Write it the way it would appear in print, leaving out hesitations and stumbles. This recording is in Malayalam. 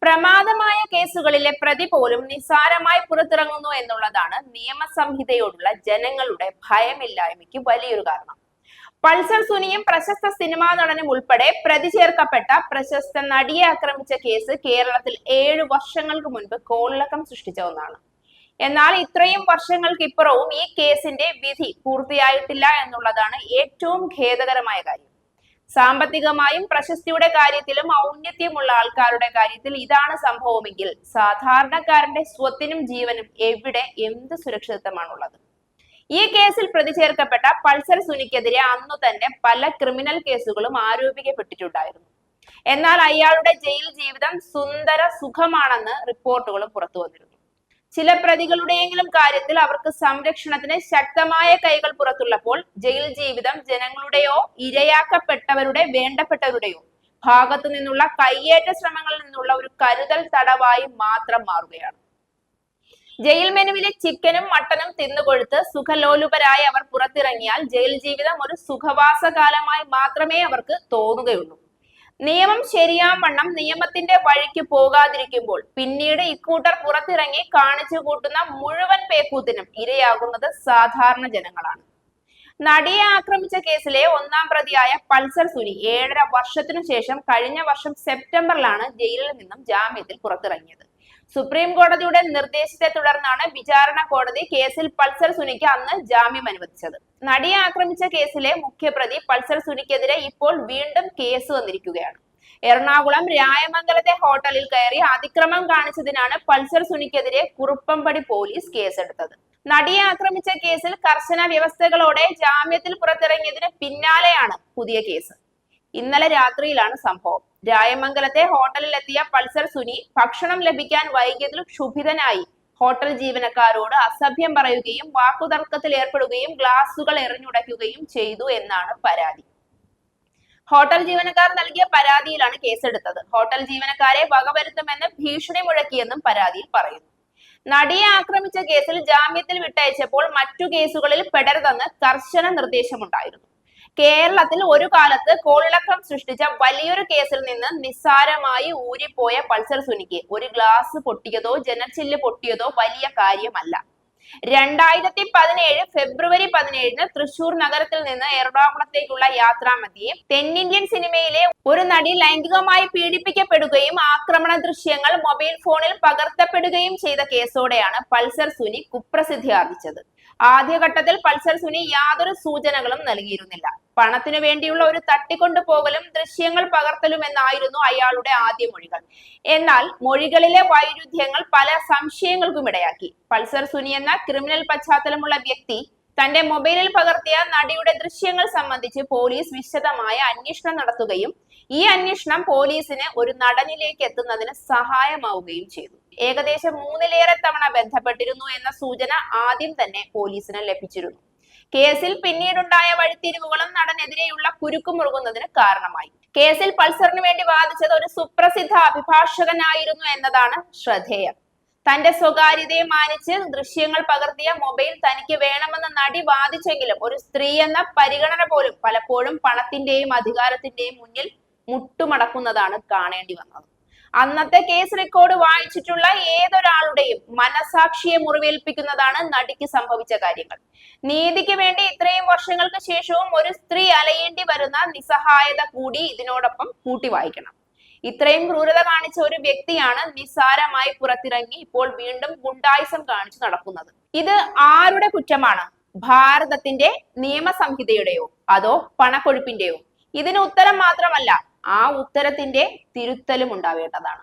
പ്രമാദമായ കേസുകളിലെ പ്രതി പോലും നിസ്സാരമായി പുറത്തിറങ്ങുന്നു എന്നുള്ളതാണ് നിയമസംഹിതയോടുള്ള ജനങ്ങളുടെ ഭയമില്ലായ്മയ്ക്ക് വലിയൊരു കാരണം. പൾസർ സുനിയും പ്രശസ്ത സിനിമാ നടനും ഉൾപ്പെടെ പ്രതി ചേർക്കപ്പെട്ട പ്രശസ്ത നടിയെ ആക്രമിച്ച കേസ് കേരളത്തിൽ 7 വർഷങ്ങൾക്ക് മുൻപ് കോളിളക്കം സൃഷ്ടിച്ച ഒന്നാണ്. എന്നാൽ ഇത്രയും വർഷങ്ങൾക്കിപ്പുറവും ഈ കേസിന്റെ വിധി പൂർത്തിയായിട്ടില്ല എന്നുള്ളതാണ് ഏറ്റവും ഖേദകരമായ കാര്യം. സാമ്പത്തികമായും പ്രശസ്തിയുടെ കാര്യത്തിലും ഔന്നത്യമുള്ള ആൾക്കാരുടെ കാര്യത്തിൽ ഇതാണ് സംഭവമെങ്കിൽ സാധാരണക്കാരന്റെ സ്വത്തിനും ജീവനും എവിടെ എന്ത് സുരക്ഷിതത്വമാണുള്ളത്? ഈ കേസിൽ പ്രതി ചേർക്കപ്പെട്ട പൾസർ സുനിക്കെതിരെ അന്നു തന്നെ പല ക്രിമിനൽ കേസുകളും ആരോപിക്കപ്പെട്ടിട്ടുണ്ടായിരുന്നു. എന്നാൽ അയാളുടെ ജയിൽ ജീവിതം സുന്ദര സുഖമാണെന്ന് റിപ്പോർട്ടുകളും പുറത്തു വന്നിരുന്നു. ചില പ്രതികളുടെയെങ്കിലും കാര്യത്തിൽ അവർക്ക് സംരക്ഷണത്തിന് ശക്തമായ കൈകൾ പുറത്തുള്ളപ്പോൾ ജയിൽ ജീവിതം ജനങ്ങളുടെയോ ഇരയാക്കപ്പെട്ടവരുടെ വേണ്ടപ്പെട്ടവരുടെയോ ഭാഗത്തു നിന്നുള്ള കയ്യേറ്റ ശ്രമങ്ങളിൽ നിന്നുള്ള ഒരു കരുതൽ തടവായി മാത്രം മാറുകയാണ്. ജയിൽ മെനുവിലെ ചിക്കനും മട്ടനും തിന്നുകൊടുത്ത് സുഖലോലുപരായി അവർ പുറത്തിറങ്ങിയാൽ ജയിൽ ജീവിതം ഒരു സുഖവാസകാലമായി മാത്രമേ അവർക്ക് തോന്നുകയുള്ളൂ. നിയമം ശരിയാവണ്ണം നിയമത്തിന്റെ വഴിക്ക് പോകാതിരിക്കുമ്പോൾ പിന്നീട് ഇക്കൂട്ടർ പുറത്തിറങ്ങി കാണിച്ചു കൂട്ടുന്ന മുഴുവൻ പേക്കൂത്തിനും ഇരയാകുന്നത് സാധാരണ ജനങ്ങളാണ്. നടിയെ ആക്രമിച്ച കേസിലെ 1-ാം പ്രതിയായ പൾസർ സുനി 7.5 വർഷത്തിനു ശേഷം കഴിഞ്ഞ വർഷം സെപ്റ്റംബറിലാണ് ജയിലിൽ നിന്നും ജാമ്യത്തിൽ പുറത്തിറങ്ങിയത്. സുപ്രീം കോടതിയുടെ നിർദ്ദേശത്തെ തുടർന്നാണ് വിചാരണ കോടതി കേസിൽ പൾസർ സുനിക്ക് അന്ന് ജാമ്യം അനുവദിച്ചത്. നടിയെ ആക്രമിച്ച കേസിലെ മുഖ്യപ്രതി പൾസർ സുനിക്കെതിരെ ഇപ്പോൾ വീണ്ടും കേസ് വന്നിരിക്കുകയാണ്. എറണാകുളം രായമംഗലത്തെ ഹോട്ടലിൽ കയറി അതിക്രമം കാണിച്ചതിനാണ് പൾസർ സുനിക്കെതിരെ കുറുപ്പംപടി പോലീസ് കേസെടുത്തത്. നടിയെ ആക്രമിച്ച കേസിൽ കർശന വ്യവസ്ഥകളോടെ ജാമ്യത്തിൽ പുറത്തിറങ്ങിയതിന് പിന്നാലെയാണ് പുതിയ കേസ്. ഇന്നലെ രാത്രിയിലാണ് സംഭവം. രായമംഗലത്തെ ഹോട്ടലിൽ എത്തിയ പൾസർ സുനി ഭക്ഷണം ലഭിക്കാൻ വൈകിയതിൽ ക്ഷുഭിതനായി ഹോട്ടൽ ജീവനക്കാരോട് അസഭ്യം പറയുകയും വാക്കുതർക്കത്തിൽ ഏർപ്പെടുകയും ഗ്ലാസുകൾ എറിഞ്ഞുടയ്ക്കുകയും ചെയ്തു എന്നാണ് പരാതി. ഹോട്ടൽ ജീവനക്കാർ നൽകിയ പരാതിയിലാണ് കേസെടുത്തത്. ഹോട്ടൽ ജീവനക്കാരെ വകവരുത്തുമെന്ന് ഭീഷണി മുഴക്കിയെന്നും പരാതിയിൽ പറയുന്നു. നടിയെ ആക്രമിച്ച കേസിൽ ജാമ്യത്തിൽ വിട്ടയച്ചപ്പോൾ മറ്റു കേസുകളിൽ പെടരുതെന്ന് കർശന നിർദ്ദേശമുണ്ടായിരുന്നു. കേരളത്തിൽ ഒരു കാലത്ത് കോളിളക്കം സൃഷ്ടിച്ച വലിയൊരു കേസിൽ നിന്ന് നിസ്സാരമായി ഊരിപ്പോയ പൾസർ സുനിക്ക് ഒരു ഗ്ലാസ് പൊട്ടിയതോ ജനച്ചില്ല് പൊട്ടിയതോ വലിയ കാര്യമല്ല. 2017 ഫെബ്രുവരി 17 തൃശൂർ നഗരത്തിൽ നിന്ന് എറണാകുളത്തേക്കുള്ള യാത്രാമധ്യേ തെന്നിന്ത്യൻ സിനിമയിലെ ഒരു നടി ലൈംഗികമായി പീഡിപ്പിക്കപ്പെടുകയും ആക്രമണ ദൃശ്യങ്ങൾ മൊബൈൽ ഫോണിൽ പകർത്തപ്പെടുകയും ചെയ്ത കേസോടെയാണ് പൾസർ സുനി കുപ്രസിദ്ധി ആർജിച്ചത്. ആദ്യഘട്ടത്തിൽ പൾസർ സുനി യാതൊരു സൂചനകളും നൽകിയിരുന്നില്ല. പണത്തിനു വേണ്ടിയുള്ള ഒരു തട്ടിക്കൊണ്ടുപോകലും ദൃശ്യങ്ങൾ പകർത്തലും എന്നായിരുന്നു അയാളുടെ ആദ്യ മൊഴികൾ. എന്നാൽ മൊഴികളിലെ വൈരുദ്ധ്യങ്ങൾ പല സംശയങ്ങൾക്കും ഇടയാക്കി. പൾസർ സുനി എന്ന ക്രിമിനൽ പശ്ചാത്തലമുള്ള വ്യക്തി തന്റെ മൊബൈലിൽ പകർത്തിയ നടിയുടെ ദൃശ്യങ്ങൾ സംബന്ധിച്ച് പോലീസ് വിശദമായ അന്വേഷണം നടത്തുകയും ഈ അന്വേഷണം പോലീസിന് ഒരു നടനിലേക്ക് എത്തുന്നതിന് സഹായമാവുകയും ചെയ്തു. ഏകദേശം 3-ലേറെ തവണ ബന്ധപ്പെട്ടിരുന്നു എന്ന സൂചന ആദ്യം തന്നെ പോലീസിന് ലഭിച്ചിരുന്നു. കേസിൽ പിന്നീടുണ്ടായ വഴിത്തിരിവുകളും നടനെതിരെയുള്ള കുരുക്കുമുറുകുന്നതിന് കാരണമായി. കേസിൽ പൾസറിന് വേണ്ടി വാദിച്ചത് ഒരു സുപ്രസിദ്ധ അഭിഭാഷകനായിരുന്നു എന്നതാണ് ശ്രദ്ധേയം. തന്റെ സ്വകാര്യതയെ മാനിച്ച് ദൃശ്യങ്ങൾ പകർത്തിയ മൊബൈൽ തനിക്ക് വേണമെന്ന് നടി വാദിച്ചെങ്കിലും ഒരു സ്ത്രീ എന്ന പരിഗണന പോലും പലപ്പോഴും പണത്തിന്റെയും അധികാരത്തിന്റെയും മുന്നിൽ മുട്ടുമടക്കുന്നതാണ് കാണേണ്ടി വന്നത്. അന്നത്തെ കേസ് റെക്കോർഡ് വായിച്ചിട്ടുള്ള ഏതൊരാളുടെയും മനസാക്ഷിയെ മുറിവേൽപ്പിക്കുന്നതാണ് നടിക്ക് സംഭവിച്ച കാര്യങ്ങൾ. നീതിക്ക് വേണ്ടി ഇത്രയും വർഷങ്ങൾക്ക് ശേഷവും ഒരു സ്ത്രീ അലയേണ്ടി വരുന്ന നിസ്സഹായത കൂടി ഇതിനോടൊപ്പം കൂട്ടി വായിക്കണം. ഇത്രയും ക്രൂരത കാണിച്ച ഒരു വ്യക്തിയാണ് നിസ്സാരമായി പുറത്തിറങ്ങി ഇപ്പോൾ വീണ്ടും ഗുണ്ടായിസം കാണിച്ചു നടക്കുന്നത്. ഇത് ആരുടെ കുറ്റമാണ്? ഭാരതത്തിന്റെ നിയമസംഹിതയുടെയോ അതോ പണക്കൊഴുപ്പിന്റെയോ? ഇതിന് ഉത്തരം മാത്രമല്ല, ആ ഉത്തരത്തിന്റെ തിരുത്തലും ഉണ്ടാവേണ്ടതാണ്.